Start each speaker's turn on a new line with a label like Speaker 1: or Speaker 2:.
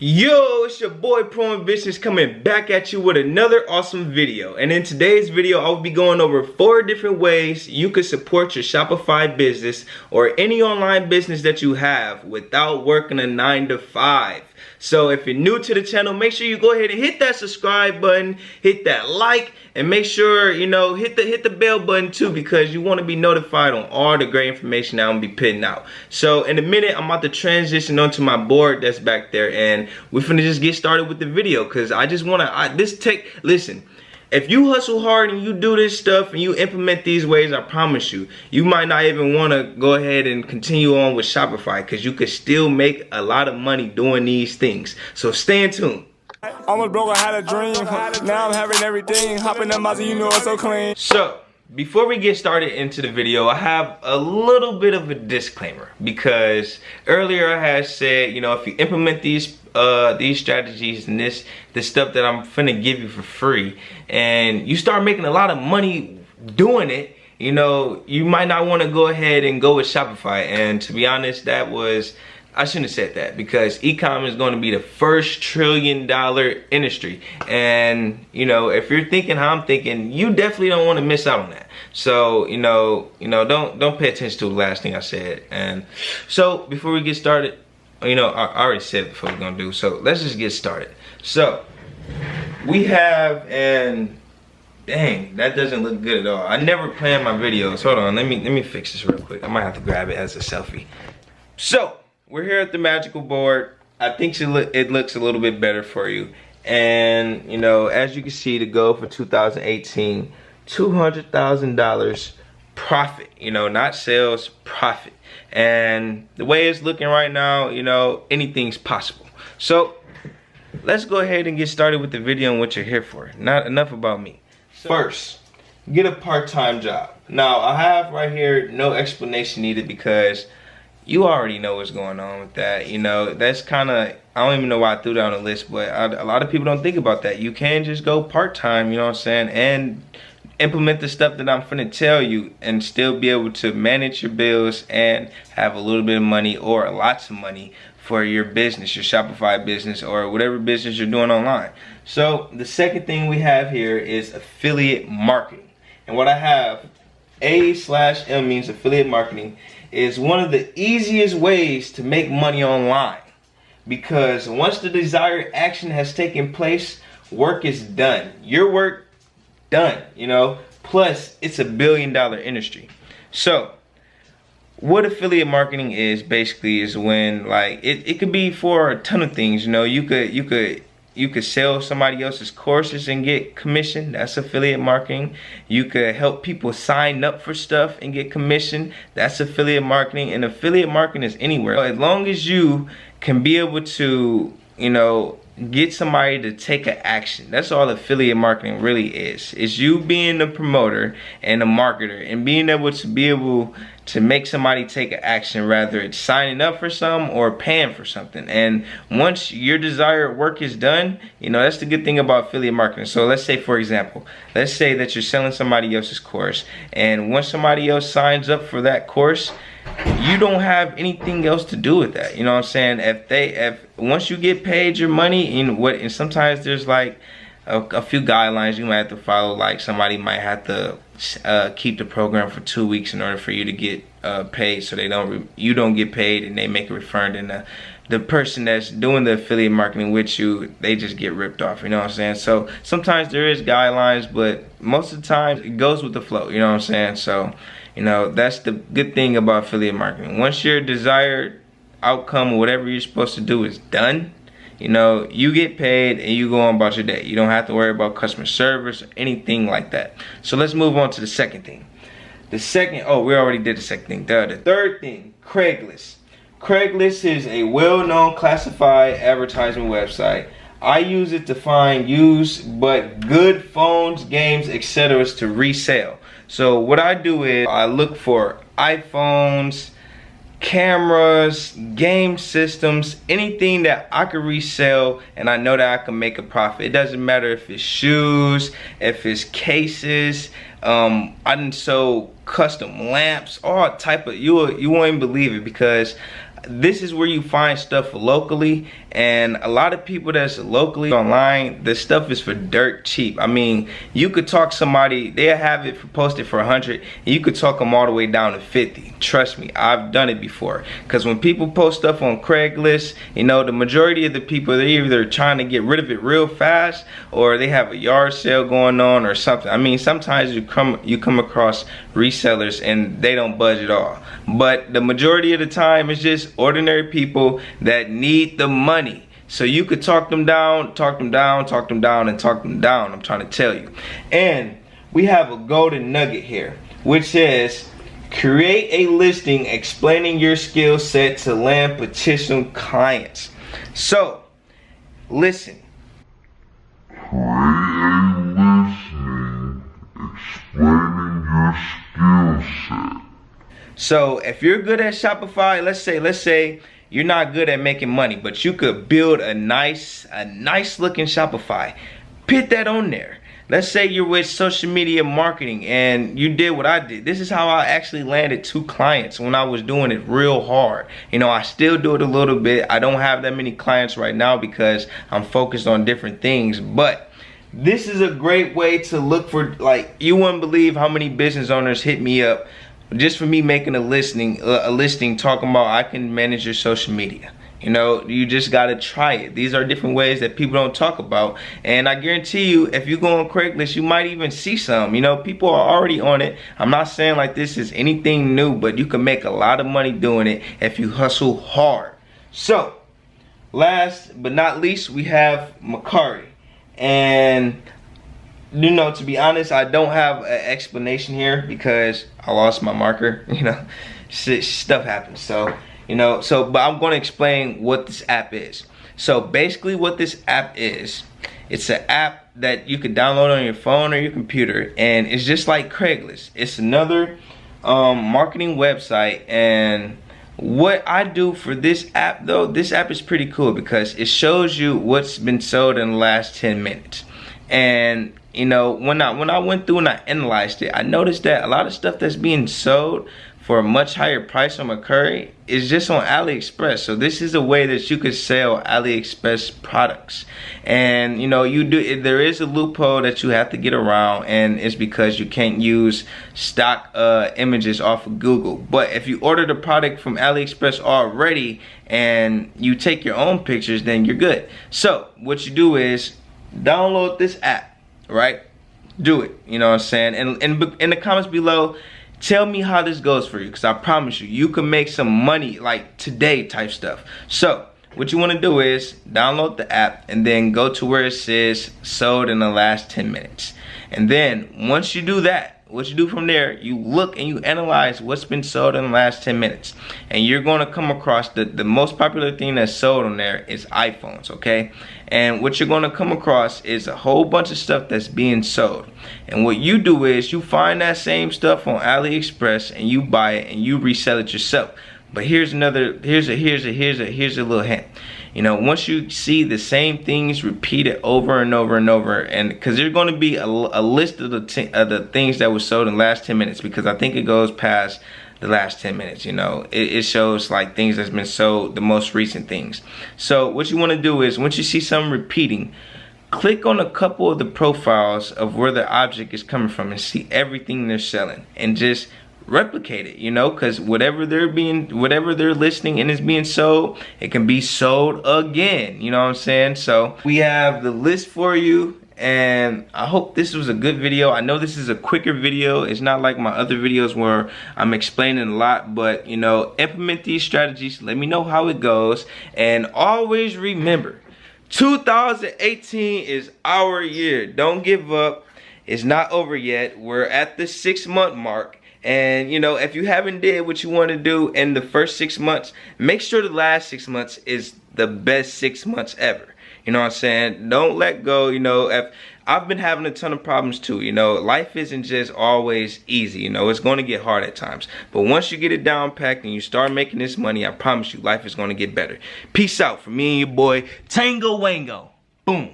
Speaker 1: Yo, it's your boy Pro Ambitionz coming back at you with another awesome video. And in today's video, I'll be going over 4 different ways you could support your Shopify business or any online business that you have without working a 9 to 5. So if you're new to the channel, make sure you go ahead and hit that subscribe button, hit that like, and make sure, hit the bell button too, because you want to be notified on all the great information that I'm gonna be putting out. So in a minute, I'm about to transition onto my board that's back there, and we're finna just get started with the video, because I just want to, listen, if you hustle hard and you do this stuff and you implement these ways, I promise you, you might not even want to go ahead and continue on with Shopify, because you could still make a lot of money doing these things. So stay tuned.
Speaker 2: Almost broke, I had a dream. Now I'm having everything. Hopping in my you know it's so clean.
Speaker 1: So, before we get started into the video, I have a little bit of a disclaimer, because earlier I had said, if you implement these strategies and this stuff that I'm finna give you for free, and you start making a lot of money doing it, you might not want to go ahead and go with Shopify. And to be honest, I shouldn't have said that, because e-commerce is going to be the first $1 trillion industry. And if you're thinking how I'm thinking, you definitely don't want to miss out on that. So don't pay attention to the last thing I said. And so before we get started, I already said before we're gonna do, so let's just get started. So we have, and dang, that doesn't look good at all. I never plan my videos. Hold on, let me fix this real quick. I might have to grab it as a selfie. So we're here at the magical board. I think it looks a little bit better for you. And as you can see, the goal for 2018, $200,000 profit. Not sales, profit. And the way it's looking right now, anything's possible. So let's go ahead and get started with the video and what you're here for. Not enough about me. First, get a part-time job. Now I have right here no explanation needed, because you already know what's going on with that. That's kind of, I don't even know why I threw that on the list, but a lot of people don't think about that. You can just go part-time, you know what I'm saying, and implement the stuff that I'm finna tell you, and still be able to manage your bills and have a little bit of money or lots of money for your business, your Shopify business, or whatever business you're doing online. So the second thing we have here is affiliate marketing. And what I have, A/M means affiliate marketing, is one of the easiest ways to make money online, because once the desired action has taken place, work is done. Your work done, plus it's a $1 billion industry. So what affiliate marketing is basically is when, like, it could be for a ton of things. You could sell somebody else's courses and get commission. That's affiliate marketing. You could help people sign up for stuff and get commission. That's affiliate marketing. And affiliate marketing is anywhere. As long as you can be able to, get somebody to take an action. That's all affiliate marketing really is. It's you being the promoter and the marketer, and being able to make somebody take an action, rather it's signing up for something or paying for something. And once your desired work is done, that's the good thing about affiliate marketing. So let's say, for example, let's say that you're selling somebody else's course, and once somebody else signs up for that course, you don't have anything else to do with that. You know what I'm saying? If once you get paid your money, and sometimes there's like a few guidelines you might have to follow. Like somebody might have to keep the program for 2 weeks in order for you to get paid, so you don't get paid, and they make a refund, and the person that's doing the affiliate marketing with you, they just get ripped off. You know what I'm saying? So sometimes there is guidelines, but most of the time it goes with the flow. You know what I'm saying? So that's the good thing about affiliate marketing. Once your desired outcome or whatever you're supposed to do is done, you get paid and you go on about your day. You don't have to worry about customer service or anything like that. So let's move on to the second thing. We already did the second thing. The third thing, Craigslist. Craigslist is a well-known classified advertising website. I use it to find used but good phones, games, etc. to resell. So what I do is I look for iPhones, cameras, game systems, anything that I could resell and I know that I can make a profit. It doesn't matter if it's shoes, if it's cases. I done sold custom lamps, all type of, you won't even believe it, because this is where you find stuff locally And a lot of people that's locally online, this stuff is for dirt cheap. I mean, you could talk somebody, they'll have it posted for 100, and you could talk them all the way down to 50. Trust me, I've done it before. Because when people post stuff on Craigslist, you know, the majority of the people, they're either trying to get rid of it real fast, or they have a yard sale going on or something. I mean, sometimes you come across resellers and they don't budge at all. But the majority of the time, it's just ordinary people that need the money. So you could talk them down, talk them down, talk them down, and talk them down, I'm trying to tell you. And we have a golden nugget here, which says, create a listing explaining your skill set to land potential clients. So, listen.
Speaker 3: Create a listing explaining your skill set.
Speaker 1: So if you're good at Shopify, let's say you're not good at making money, but you could build a nice looking Shopify. Put that on there. Let's say you're with social media marketing and you did what I did. This is how I actually landed 2 clients when I was doing it real hard. You know, I still do it a little bit. I don't have that many clients right now because I'm focused on different things, but this is a great way to look for, like, you wouldn't believe how many business owners hit me up just for me making a listing talking about I can manage your social media. You know, you just gotta try it. These are different ways that people don't talk about, and I guarantee you, if you go on Craigslist, you might even see some. You know, people are already on it. I'm not saying like this is anything new, but you can make a lot of money doing it if you hustle hard. So, last but not least, we have Macari. And you know, to be honest, I don't have an explanation here because I lost my marker. You know, stuff happens. So, you know, but I'm going to explain what this app is. So basically what this app is, it's an app that you can download on your phone or your computer, and it's just like Craigslist. It's another marketing website. And what I do for this app though, this app is pretty cool because it shows you what's been sold in the last 10 minutes. And you know, when I went through and I analyzed it, I noticed that a lot of stuff that's being sold for a much higher price on Macari is just on AliExpress. So this is a way that you could sell AliExpress products. And you know, there is a loophole that you have to get around, and it's because you can't use stock images off of Google. But if you order the product from AliExpress already and you take your own pictures, then you're good. So what you do is download this app, right? Do it, you know what I'm saying? And in the comments below, tell me how this goes for you, because I promise you, you can make some money like today type stuff. So what you want to do is download the app and then go to where it says sold in the last 10 minutes. And then once you do that, what you do from there, you look and you analyze what's been sold in the last 10 minutes. And you're going to come across the most popular thing that's sold on there is iPhones, okay? And what you're going to come across is a whole bunch of stuff that's being sold. And what you do is you find that same stuff on AliExpress and you buy it and you resell it yourself. But here's a little hint. You know, once you see the same things repeated over and over and over, and because there's going to be a list of the things that were sold in the last 10 minutes, because I think it goes past the last 10 minutes. You know, it shows like things that's been sold, the most recent things. So what you want to do is, once you see something repeating, click on a couple of the profiles of where the object is coming from and see everything they're selling, and just replicate it, you know, because whatever they're listing and is being sold, it can be sold again, you know what I'm saying? So we have the list for you, and I hope this was a good video. I know this is a quicker video. It's not like my other videos where I'm explaining a lot, but you know, implement these strategies, let me know how it goes, and always remember, 2018 is our year. Don't give up. It's not over yet. We're at the 6-month mark. And you know, if you haven't did what you want to do in the first 6 months, make sure the last 6 months is the best 6 months ever. You know what I'm saying? Don't let go. You know, if I've been having a ton of problems too. You know, life isn't just always easy. You know, it's going to get hard at times. But once you get it down packed and you start making this money, I promise you, life is going to get better. Peace out from me and your boy, Tango Wango. Boom.